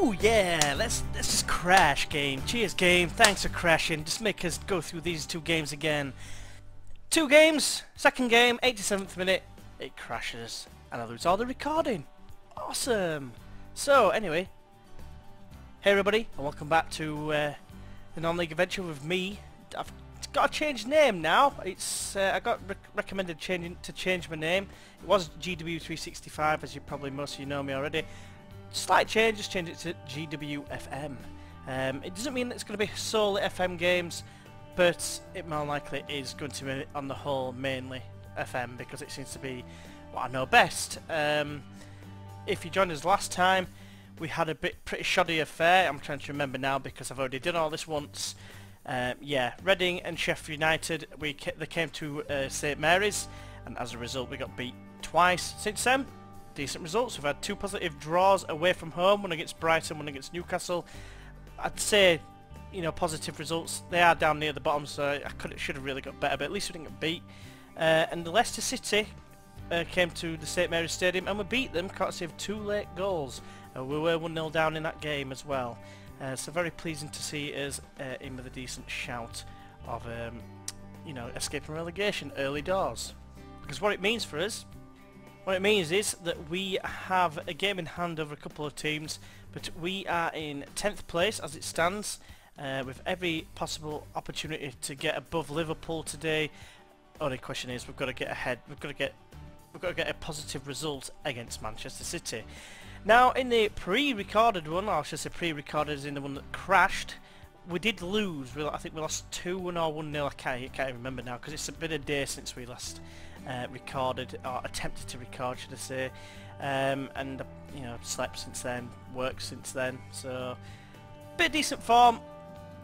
Woo! Yeah, let's just crash game. Cheers game, thanks for crashing. Just make us go through these two games again. Two games, second game, 87th minute, it crashes and I lose all the recording. Awesome! So anyway, hey everybody and welcome back to the non-league adventure with me. I've got a changed name now. It's I got recommended to change my name. It was GW365, as you probably most of you know me already. Slight change, just change it to GWFM. It doesn't mean it's going to be solely FM games, but it more likely is going to be on the whole mainly FM because it seems to be what I know best. If you joined us last time, we had a pretty shoddy affair. I'm trying to remember now because I've already done all this once. Yeah, Reading and Sheffield United, they came to St Mary's, and as a result we got beat twice. Since then, decent results. We've had two positive draws away from home, one against Brighton, one against Newcastle. I'd say, you know, positive results. They are down near the bottom, so should have really got better, but at least we didn't get beat. And the Leicester City came to the St Mary's Stadium and we beat them courtesy of two late goals. We were 1-0 down in that game as well. So very pleasing to see us in with a decent shout of, you know, escaping relegation early doors. Because what it means for us, what it means is that we have a game in hand over a couple of teams, but we are in 10th place as it stands, with every possible opportunity to get above Liverpool today. Only question is we've got to get ahead. We've got to get a positive result against Manchester City. Now, in the pre-recorded one, or I should say pre-recorded as in the one that crashed, we did lose. I think we lost 2-1 or 1-0. I can't even remember now because it's been a day since we last recorded, or attempted to record, should I say. And you know, slept since then, worked since then. So, bit of decent form.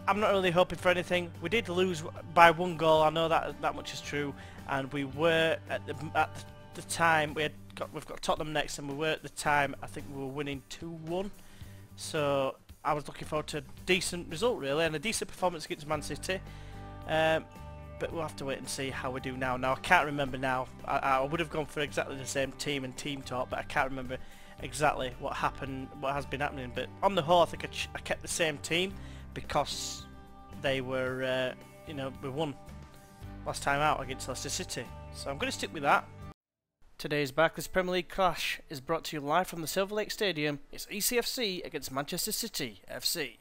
I'm not really hoping for anything. We did lose by 1 goal. I know that much is true. And we were at the time we've got Tottenham next, and we were at the time I think we were winning 2-1. So I was looking forward to a decent result really, and a decent performance against Man City. But we'll have to wait and see how we do now. Now I can't remember now. I would have gone for exactly the same team and team talk, but I can't remember exactly what happened, what has been happening. But on the whole, I think I kept the same team because they were, you know, we won last time out against Leicester City. So I'm going to stick with that. Today's Barclays Premier League clash is brought to you live from the Silver Lake Stadium. It's ECFC against Manchester City FC.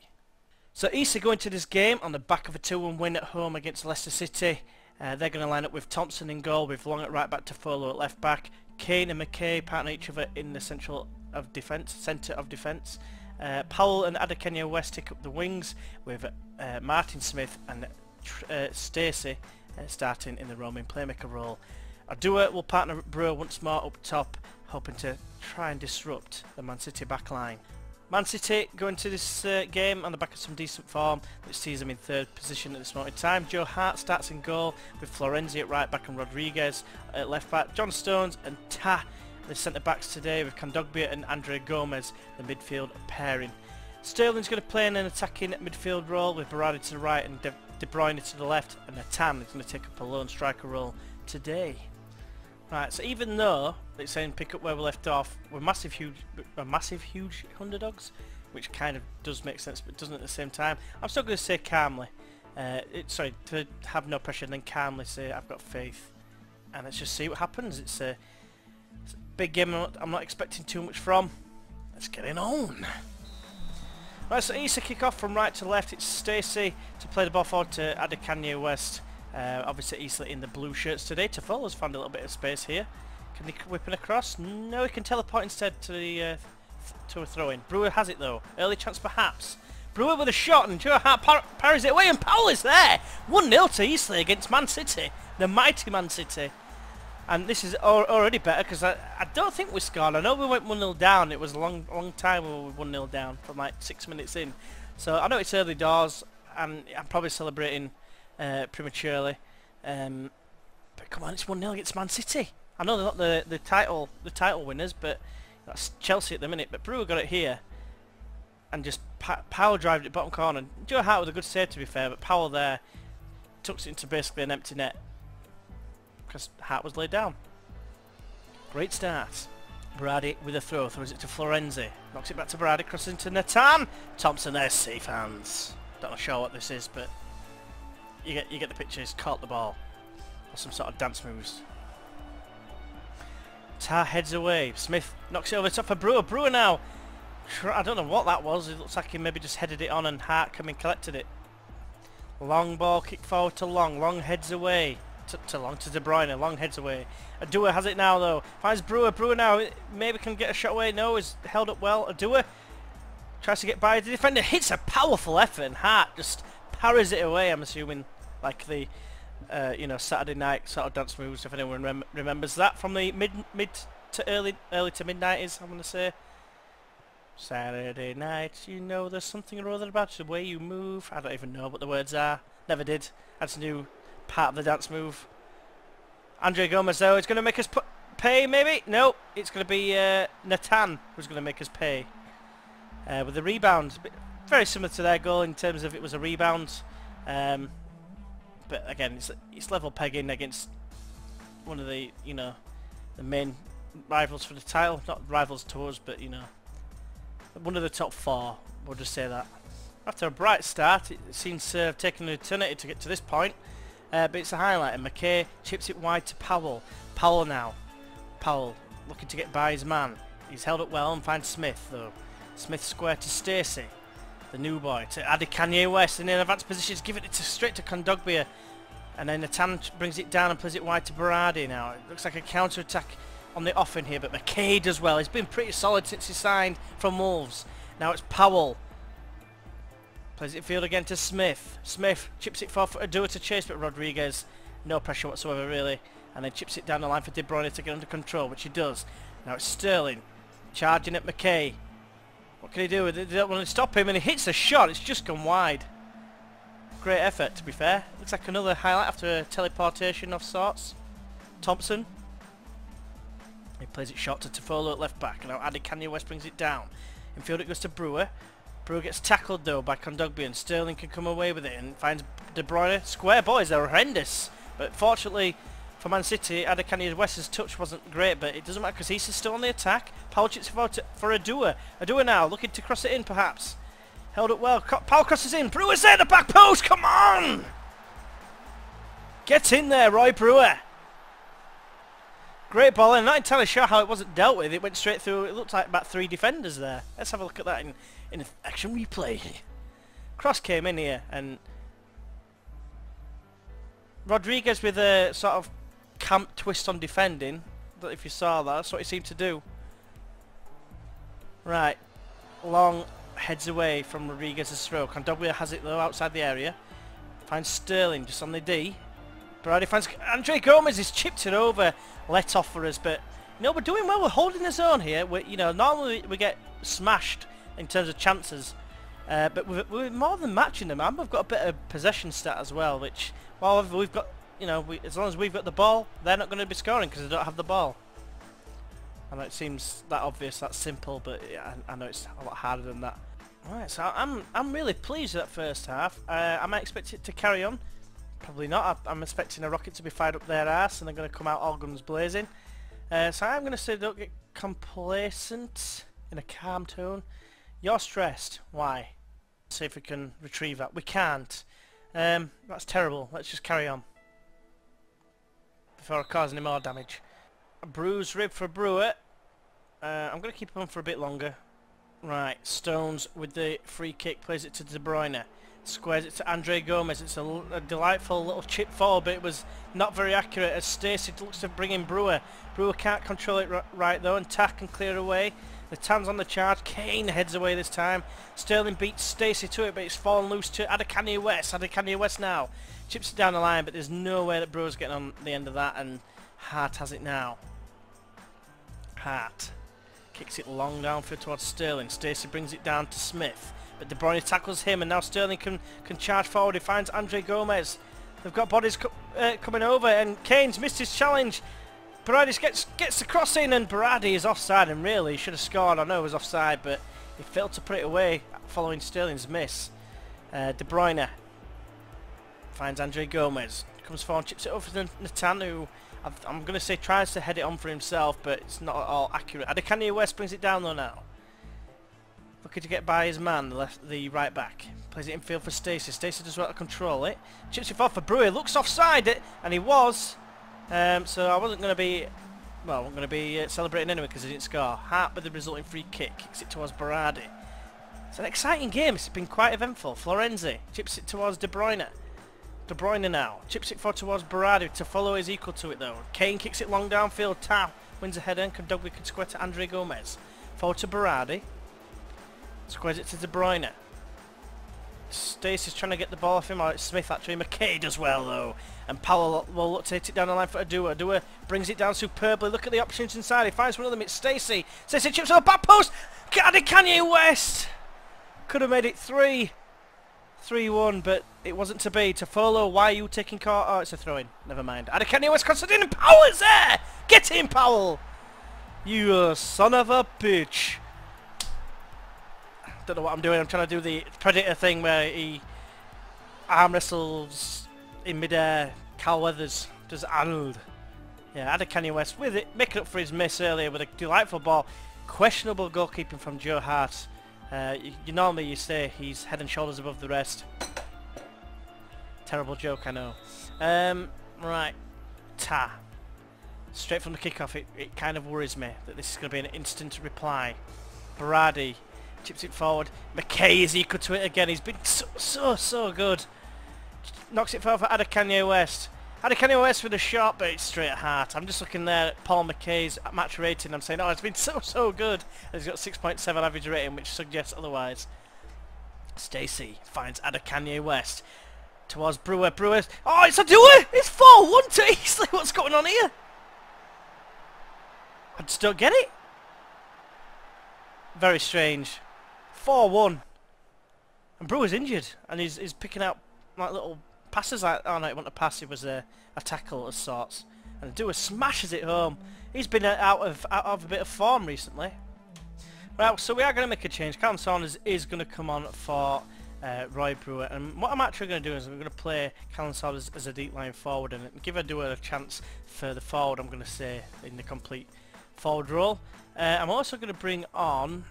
So EC go into this game on the back of a 2-1 win at home against Leicester City. They're going to line up with Thompson in goal, with Long at right back, Toffolo at left back. Kane and McKay partner each other in the centre of defence. Powell and Adekenya West take up the wings, with Martin Smith and Stacey starting in the roaming playmaker role. Ardua will partner Brewer once more up top, hoping to try and disrupt the Man City backline. Man City go into this game on the back of some decent form, which sees them in third position at this moment in time. Joe Hart starts in goal, with Florenzi at right back and Rodriguez at left back. John Stones and Ta, the centre backs today, with Kondogbia and Andre Gomez, the midfield pairing. Sterling's going to play in an attacking midfield role, with Berardi to the right and De Bruyne to the left, and Natan is going to take up a lone striker role today. Right, so even though it's saying pick up where we left off, we're massive huge underdogs, which kind of does make sense but doesn't at the same time. I'm still going to say calmly, sorry, to have no pressure, and then calmly say I've got faith, and let's just see what happens. It's a big game. I'm not expecting too much from. Let's get it on. Right, so Issa kick off from right to left. It's Stacey to play the ball forward to Adekanya West. Obviously Isla in the blue shirts today. Toffolo's found a little bit of space here. Can he whip it across? No, he can teleport instead to the to a throw-in. Brewer has it though. Early chance perhaps. Brewer with a shot, and Joe Hart parries it away, and Powell is there! 1-0 to Isla against Man City. The mighty Man City. And this is already better because I don't think we scored. I know we went 1-0 down. It was a long time we were 1-0 down from like 6 minutes in. So I know it's early doors and I'm probably celebrating prematurely, but come on, it's 1-0 against Man City. I know they're not the title winners, but that's Chelsea at the minute. But Brewer got it here, and just power drived it bottom corner. Joe Hart with a good save to be fair, but Powell there tucks it into basically an empty net because Hart was laid down. Great start. Berardi with a throw, throws it to Florenzi. Knocks it back to Berardi, crosses into Natan. Thompson there, safe hands. Not sure what this is, but you get the picture. He's caught the ball. Or some sort of dance moves. Tar heads away. Smith knocks it over the top for Brewer. Brewer now. I don't know what that was. It looks like he maybe just headed it on and Hart came and collected it. Long ball, kick forward to Long. Long heads away. To Long, to De Bruyne. Long heads away. Adua has it now though. Finds Brewer. Brewer now maybe can get a shot away. No, is held up well. Adua tries to get by the defender. Hits a powerful effort and Hart just parries it away. I'm assuming like the you know, Saturday night sort of dance moves, if anyone remembers that from the mid to early to mid 90s. I'm gonna say Saturday night. You know, there's something or other about the way you move. I don't even know what the words are. Never did. That's a new part of the dance move. Andre Gomez though, it's going to make us pay maybe? No, it's going to be Natan who's going to make us pay with the rebound. Very similar to their goal in terms of it was a rebound, but again it's level pegging against one of the, you know, the main rivals for the title. Not rivals to us, but you know, one of the top four, we'll just say that. After a bright start, it seems to have taken an eternity to get to this point. But it's a highlight, and McKay chips it wide to Powell. Powell now. Powell looking to get by his man. He's held up well and finds Smith though. Smith square to Stacey, the new boy, to Kanye West in an advanced position. Give it straight to Kondogbia. And then Natan brings it down and plays it wide to Berardi now. It looks like a counter-attack on the off in here, but McKay does well. He's been pretty solid since he signed from Wolves. Now it's Powell. Plays it field again to Smith. Smith chips it forward for Adua to chase, but Rodriguez, no pressure whatsoever really. And then chips it down the line for De Bruyne to get under control, which he does. Now it's Sterling charging at McKay. What can he do? They don't want to stop him, and he hits a shot. It's just gone wide. Great effort, to be fair. Looks like another highlight after a teleportation of sorts. Thompson. He plays it short to Tofolo at left back. Now Kanye West brings it down. In field it goes to Brewer. Brewer gets tackled though by Kondogbia, and Sterling can come away with it and finds De Bruyne. Square boys, they're horrendous. But fortunately for Man City, Kanye West's touch wasn't great, but it doesn't matter because he's still on the attack. Powell chips for Adua. Adua now looking to cross it in perhaps. Held up well. Powell crosses in. Brewer's there, the back post. Come on! Get in there, Roy Brewer. Great ball, and I'm not entirely sure how it wasn't dealt with. It went straight through. It looked like about 3 defenders there. Let's have a look at that in action replay. Cross came in here, and Rodriguez with a sort of camp twist on defending. I don't know if you saw that. That's what he seemed to do. Right. Long heads away from Rodriguez's throw. Kondogbia has it though outside the area. Finds Sterling just on the D. Berardi finds Andre Gomez. Is chipped it over. Let off for us, but you know, we're doing well. We're holding the zone here. You know, normally we get smashed in terms of chances, but we're more than matching them, and we've got a bit of possession stat as well. Which, well, we've got, you know, as long as we've got the ball, they're not going to be scoring because they don't have the ball. I know it seems that obvious, that simple, but yeah, I know it's a lot harder than that. Alright, so I'm really pleased with that first half. I might expect it to carry on. Probably not. I'm expecting a rocket to be fired up their arse and they're going to come out all guns blazing. So I'm going to say don't get complacent in a calm tone. You're stressed. Why? See if we can retrieve that. We can't. That's terrible. Let's just carry on before I cause any more damage. A bruised rib for Brewer. I'm going to keep him on for a bit longer. Right, Stones with the free kick, plays it to De Bruyne. Squares it to Andre Gomez. It's a delightful little chip forward, but it was not very accurate as Stacey looks to bring in Brewer. Brewer can't control it right though, and Tack can clear away. The Tan's on the charge. Kane heads away this time. Sterling beats Stacey to it, but it's fallen loose to Kanye West. Kanye West now chips it down the line, but there's no way that Brewer's getting on the end of that, and Hart has it now. Hart kicks it long downfield towards Sterling. Stacey brings it down to Smith, but De Bruyne tackles him, and now Sterling can charge forward. He finds Andre Gomez. They've got bodies coming over, and Kane's missed his challenge. Berardi gets the cross in, and Berardi is offside, and really he should have scored. I know it was offside, but he failed to put it away following Sterling's miss. De Bruyne finds Andre Gomez. Comes forward, chips it over to Natan, who I'm going to say tries to head it on for himself, but it's not at all accurate. Adekanye West brings it down though now. Looking to get by his man, the right back. Plays it in field for Stacey. Stacey does well to control it. Chips it forward for Brewer. Looks offside it, and he was. So I wasn't going to be, well, I'm going to be celebrating anyway because he didn't score. Hart with the resulting free kick. Kicks it towards Berardi. It's an exciting game. It's been quite eventful. Florenzi chips it towards De Bruyne. De Bruyne now. Chips it forward towards Berardi. To follow is equal to it though. Kane kicks it long downfield. Tau wins a header and Kondogbia can square to Andre Gomez. Forward to Berardi. Squares it to De Bruyne. Stacey's trying to get the ball off him. Or it's Smith actually. McKay does well though. And Powell will look to hit it down the line for Adua. Adua brings it down superbly. Look at the options inside. He finds one of them. It's Stacey. Stacey chips on the back post. Kanye West. Could have made it 3-1, but it wasn't to be. To follow, why are you taking car? Oh, it's a throw-in. Never mind. Adekanye West Constantine and Powell is there! Get him, Powell! You son of a bitch. Don't know what I'm doing. I'm trying to do the Predator thing where he arm wrestles in midair. Carl Weathers does Arnold. Yeah, Adekanye West with it, making up for his miss earlier with a delightful ball. Questionable goalkeeping from Joe Hart. You normally say he's head and shoulders above the rest. Terrible joke, I know. Right, straight from the kickoff. It kind of worries me that this is going to be an instant reply. Berardi chips it forward. McKay is equal to it again. He's been so good. Knocks it forward for Adekanye West. Adekanye West with a shot, but it's straight at Hart. I'm just looking there at Paul McKay's match rating. I'm saying, oh, it's been so good. And he's got 6.7 average rating, which suggests otherwise. Stacey finds Adekanye West towards Brewer. Brewer. Oh, it's Adua! It's 4-1 to Eastleigh. What's going on here? I just don't get it. Very strange. 4-1. And Brewer's injured, and he's picking out like little passes like, oh no, it wasn't a pass, it was a tackle of sorts. And Adua smashes it home. He's been out of a bit of form recently. Well, so we are going to make a change. Callum Saunders is going to come on for Roy Brewer. And what I'm actually going to do is I'm going to play Callum Saunders as a deep line forward and give Adua a chance for the forward, I'm going to say, in the complete forward role. I'm also going to bring on,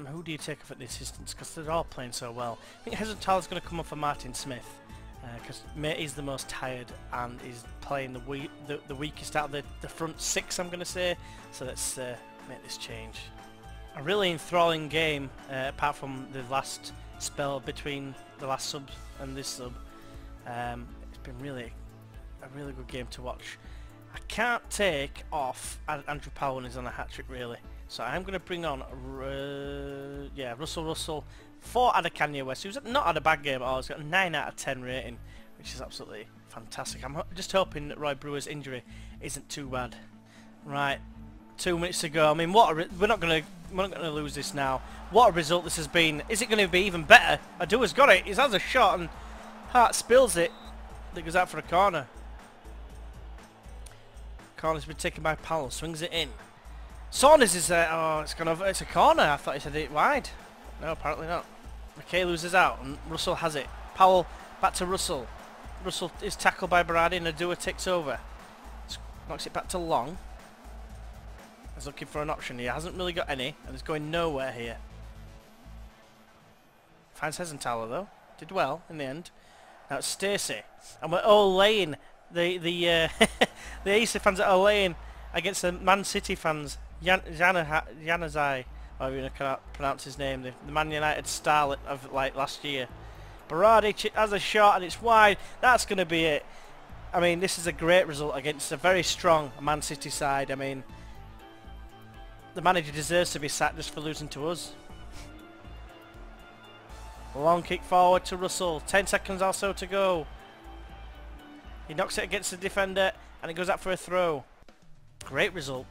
who do you take off at the assistants? Because they're all playing so well. I think Hezental is going to come on for Martin Smith. Because Mate is the most tired and is playing the weakest out of the front six, I'm going to say. So let's make this change. A really enthralling game, apart from the last spell between the last sub and this sub. It's been really a really good game to watch. I can't take off Andrew Powell when he's on a hat-trick really. So I'm going to bring on Russell for Adekanye West, who's not had a bad game at all. He's got a 9 out of 10 rating, which is absolutely fantastic. I'm just hoping that Roy Brewer's injury isn't too bad. Right, 2 minutes to go. I mean, we're not going to lose this now. What a result this has been. Is it going to be even better? Adua's got it. He has a shot and Hart spills it. That goes out for a corner. Corner's been taken by Powell. Swings it in. Saunders is there. Oh, it's gone over. It's a corner. I thought he said it wide. No, apparently not. McKay loses out and Russell has it. Powell back to Russell. Russell is tackled by Berardi and Adua takes over. Knocks it back to Long. He's looking for an option. He hasn't really got any and is going nowhere here. Finds Hezental though. Did well in the end. Now it's Stacey. And we're all laying the the AC fans are laying against the Man City fans. Januzaj, or you can't pronounce his name, the Man United star of like last year. Berardi has a shot and it's wide. That's going to be it. I mean, this is a great result against a very strong Man City side. I mean, the manager deserves to be sacked just for losing to us. Long kick forward to Russell. 10 seconds or so to go. He knocks it against the defender and it goes out for a throw. Great result.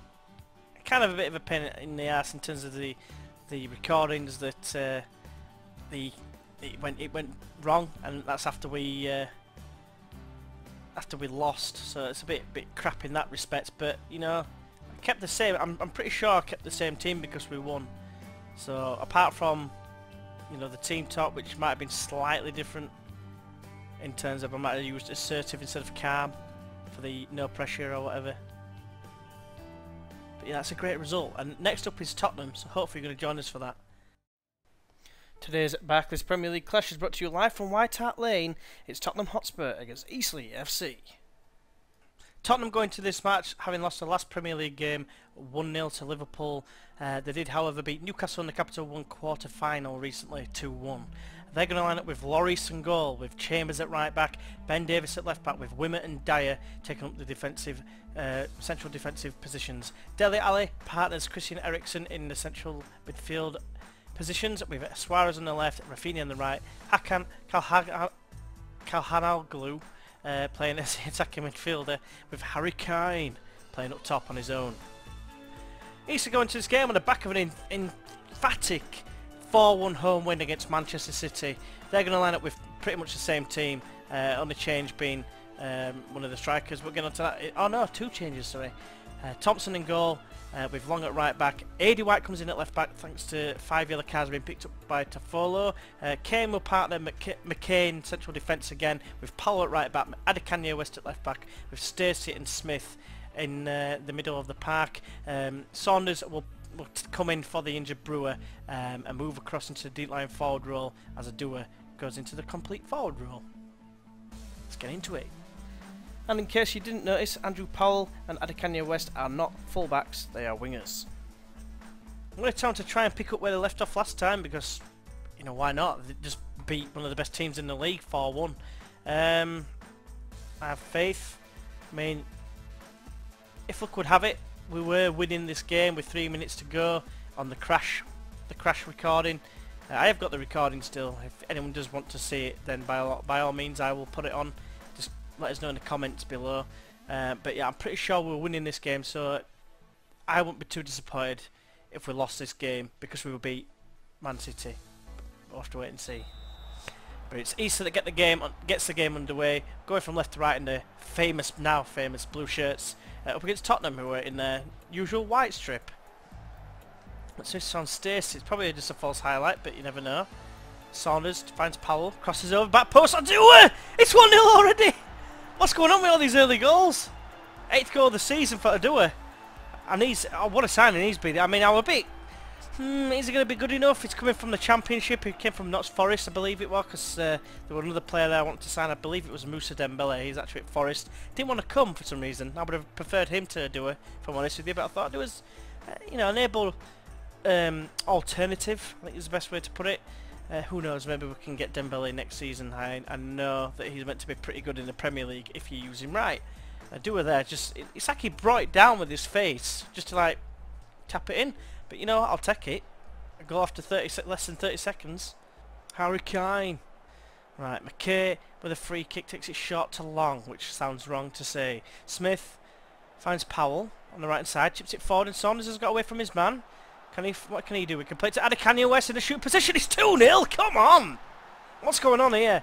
Kind of a bit of a pain in the ass in terms of the recordings that it went wrong, and that's after we lost. So it's a bit crap in that respect. But you know, I kept the same. I'm pretty sure I kept the same team because we won. So apart from, you know, the team talk, which might have been slightly different in terms of I might have used assertive instead of calm for the no pressure or whatever. But yeah, that's a great result. And next up is Tottenham, so hopefully you're going to join us for that. Today's Barclays Premier League clash is brought to you live from White Hart Lane. It's Tottenham Hotspur against Eastleigh FC. Tottenham going to this match having lost the last Premier League game 1-0 to Liverpool. They did however beat Newcastle in the Capital One quarter final recently 2-1. They're going to line up with Lloris in goal, with Chambers at right back, Ben Davies at left back, with Wimmer and Dyer taking up the defensive, central defensive positions. Dele Alli partners Christian Eriksen in the central midfield positions, with Suarez on the left, Rafinha on the right, Hakan Calhanoglu playing as the attacking midfielder, with Harry Kane playing up top on his own. He's to go into this game on the back of an emphatic 4-1 home win against Manchester City. They're going to line up with pretty much the same team, only change being one of the strikers. We'll get on to that. Oh no, two changes, sorry. Thompson in goal, with Long at right back. Aidy White comes in at left back thanks to 5 yellow cards being picked up by Toffolo. Kane will partner McCain central defence again, with Powell at right back, Adekanye West at left back, with Stacey and Smith in the middle of the park. Saunders will come in for the injured Brewer and move across into the deep line forward role as Adua goes into the complete forward role. Let's get into it. And in case you didn't notice, Andrew Powell and Adekanye West are not fullbacks, they are wingers. I'm going to tell them to try and pick up where they left off last time because, you know, why not? They just beat one of the best teams in the league 4-1. I have faith. I mean, if luck would have it, we were winning this game with 3 minutes to go on the crash recording. I have got the recording still. If anyone does want to see it, then by all means I will put it on. Just let us know in the comments below. But yeah, I'm pretty sure we're winning this game, so I wouldn't be too disappointed if we lost this game because we will beat Man City. We'll have to wait and see. But it's Easter that gets the game underway, going from left to right in the now famous blue shirts, up against Tottenham, who are in their usual white strip. Let's this on Stacey. It's probably just a false highlight, but you never know. Saunders finds Powell, crosses over, back post, Adua! It's 1-0 already! What's going on with all these early goals? 8th goal of the season for Adua. And what a signing he's been. I mean, I'm a bit... is it going to be good enough? It's coming from the Championship. He came from Notts Forest, I believe it was, because there was another player there I wanted to sign. I believe it was Moussa Dembele. He's actually at Forest. Didn't want to come for some reason. I would have preferred him to do it, if I'm honest with you. But I thought it was, you know, an able alternative. I think is the best way to put it. Who knows? Maybe we can get Dembele next season. I know that he's meant to be pretty good in the Premier League if you use him right. Adua there, it's like he brought it down with his face just to like tap it in. But you know what, I'll take it. A goal after less than 30 seconds. Harry Kane. Right, McKay with a free kick takes it short to long, which sounds wrong to say. Smith finds Powell on the right hand side, chips it forward, and Saunders has got away from his man. What can he do? We can play to Adekanye West in the shoot position. It's 2-0. Come on! What's going on here?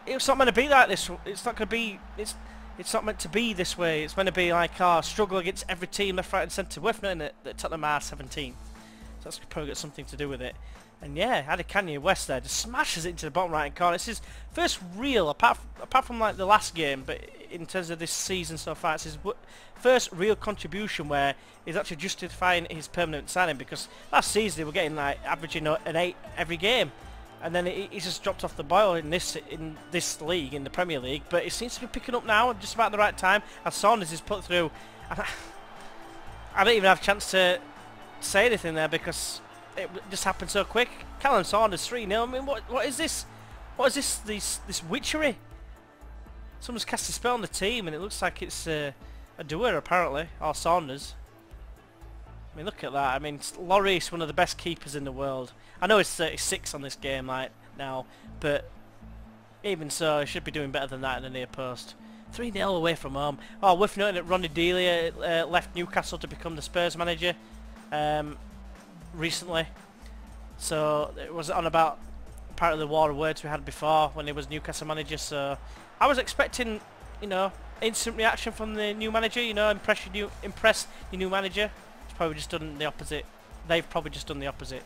It's not meant to be like this. It's not going to be. It's not meant to be this way. It's meant to be like our struggle against every team left, right and centre. Worth noting that Tottenham are 17th. So that's probably got something to do with it. And yeah, Adekanye West there just smashes it into the bottom right hand corner. It's his first real, apart from like the last game, but in terms of this season so far, it's his first real contribution where he's actually justifying his permanent signing, because last season they were getting like averaging an 8 every game. And then he's just dropped off the boil in this league, in the Premier League. But it seems to be picking up now, just about the right time. As Saunders is put through, and I don't even have a chance to say anything there because it just happened so quick. Callum Saunders 3-0. I mean, what is this? What is this witchery? Someone's cast a spell on the team, and it looks like it's Adua apparently, or Saunders. I mean, look at that. I mean, Lloris, one of the best keepers in the world. I know it's 36 on this game like now, but even so, he should be doing better than that in the near post. 3-0 away from home. Oh, worth noting that Ronnie Delia left Newcastle to become the Spurs manager recently. So it was on about part of the war of words we had before when he was Newcastle manager. So I was expecting, you know, instant reaction from the new manager. You know, impress your new manager. It's probably just done the opposite. They've probably just done the opposite.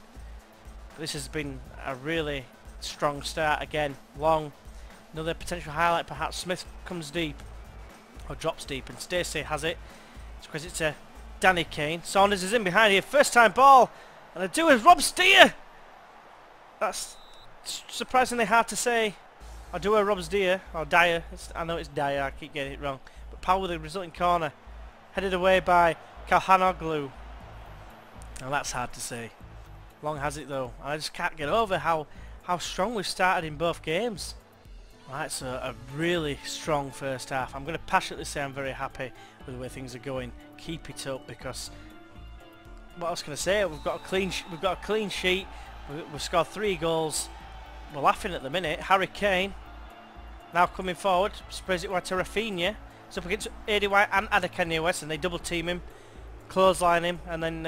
This has been a really strong start again. Long, Another potential highlight perhaps. Smith comes deep, or drops deep, and Stacey has it. It's because it's a Danny Kane. Saunders is in behind here. First time ball. And I do is Rob Steer. That's surprisingly hard to say. I do a Rob's Deer, or Dyer. I know it's Dyer, I keep getting it wrong. But Powell with the resulting corner. Headed away by Kalhanoglu. Now that's hard to say. Long has it though. I just can't get over how strong we've started in both games. Right, so a really strong first half. I'm going to passionately say I'm very happy with the way things are going. Keep it up, because what else can I say? We've got a clean sheet. We've scored 3 goals. We're laughing at the minute. Harry Kane now coming forward, sprays it wide to Rafinha. It's up against AD White and Adekanye West, and they double team him, clothesline him, and then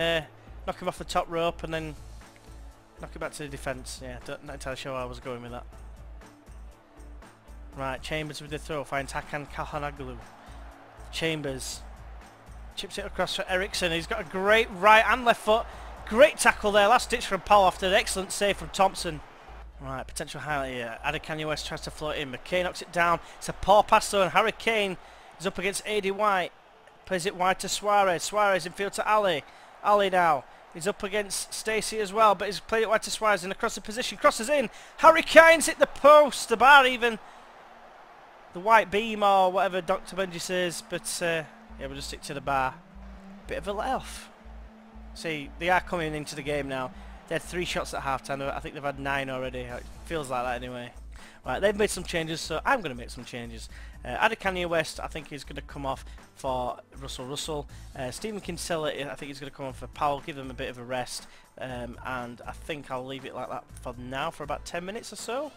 knock him off the top rope, and then knock it back to the defence. Yeah, not entirely sure where I was going with that. Right, Chambers with the throw, finds Hakan Kalhanoglu. Chambers chips it across for Ericsson. He's got a great right and left foot. Great tackle there, last ditch from Powell after an excellent save from Thompson. Right, potential highlight here. Adekanye West tries to float in. McKay knocks it down. It's a poor pass though, and Harry Kane is up against AD White. Plays it wide to Suarez. Suarez in field to Ali. Ali now. He's up against Stacey as well, but he's played it wide to Suarez in across the position. Crosses in. Harry Kane's hit the post, the bar even. The white beam or whatever Dr. Benji says, but yeah, we'll just stick to the bar. Bit of a let off. See, they are coming into the game now. They had 3 shots at half-time. I think they've had 9 already. It feels like that anyway. Right, they've made some changes, so I'm going to make some changes. Adekanye West, I think, is going to come off for Russell. Stephen Kinsella, I think he's going to come on for Powell, give them a bit of a rest. And I think I'll leave it like that for now, for about 10 minutes or so.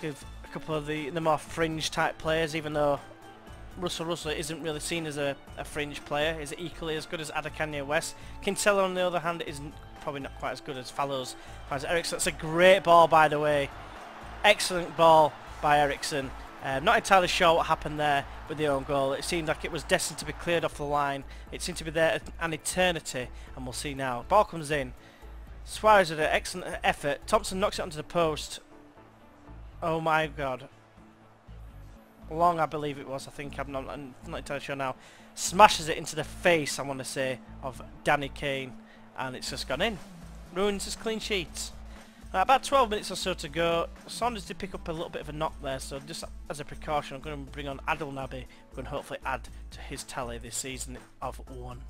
Give a couple of the more fringe type players, even though Russell isn't really seen as a fringe player. Is equally as good as Adekanye West. Kinsella, on the other hand, isn't probably not quite as good as Fallows. Ericsson, that's a great ball, by the way. Excellent ball by Ericsson. Not entirely sure what happened there with the own goal. It seemed like it was destined to be cleared off the line. It seemed to be there an eternity, and we'll see now. Ball comes in. Suarez with an excellent effort. Thompson knocks it onto the post. Oh my God. Long, I believe it was. I think I'm not entirely sure now. Smashes it into the face, I want to say, of Danny Kane, and it's just gone in. Ruins his clean sheet. About 12 minutes or so to go. Saunders did pick up a little bit of a knock there, so just as a precaution, I'm going to bring on Adel Nabi, who can hopefully add to his tally this season of 1.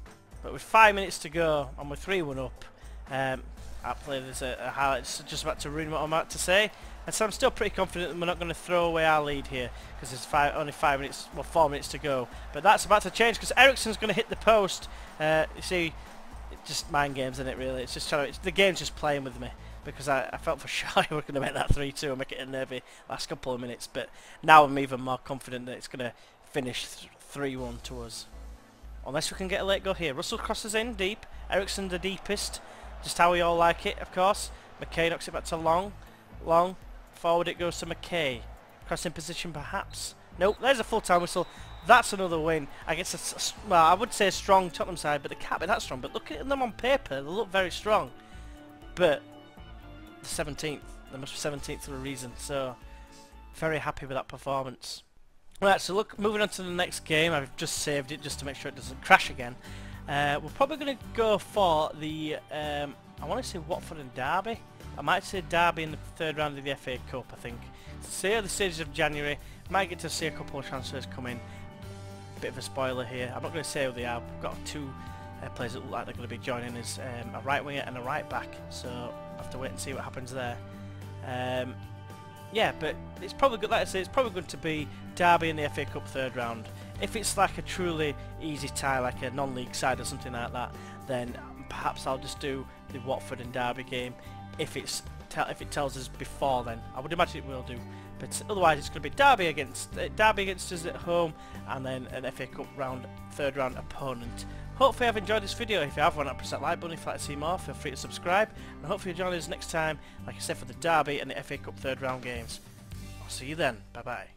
But with 5 minutes to go, and we're 3-1 up, actually there's a highlight. It's just about to ruin what I'm about to say. And so I'm still pretty confident that we're not going to throw away our lead here, because there's only 5 minutes, well, 4 minutes to go. But that's about to change, because Ericsson's going to hit the post. You see, it's just mind games, isn't it, really? It's just the game's just playing with me, because I felt for sure we were going to make that 3-2 and make it a nervy last couple of minutes. But now I'm even more confident that it's going to finish 3-1 to us. Unless we can get a late goal here. Russell crosses in deep. Ericsson the deepest. Just how we all like it, of course. McKay knocks it back to Long. Long. Forward it goes to McKay. Crossing position perhaps. Nope, there's a full-time whistle. That's another win against well, I would say a strong Tottenham side, but they can't be that strong. But look at them on paper, they look very strong. But the 17th, they must be 17th for a reason. So very happy with that performance. Right, so look, moving on to the next game. I've just saved it just to make sure it doesn't crash again. We're probably going to go for the I want to say Watford and Derby. I might say Derby in the 3rd round of the FA Cup, I think. It's early stages of January. Might get to see a couple of transfers come in. Bit of a spoiler here. I'm not going to say who they are. We've got 2 players that look like they're going to be joining us. A right winger and a right back. So I'll have to wait and see what happens there. Yeah, but it's probably good. Like I say, it's probably going to be Derby in the FA Cup 3rd round. If it's like a truly easy tie, like a non-league side or something like that, then perhaps I'll just do the Watford and Derby game. If it tells us before then, I would imagine it will do. But otherwise, it's going to be Derby against us at home, and then an FA Cup round 3rd round opponent. Hopefully, I've enjoyed this video. If you have, why not press that like button? If you'd like to see more, feel free to subscribe. And hopefully, you'll join us next time, like I said, for the Derby and the FA Cup 3rd round games. I'll see you then. Bye bye.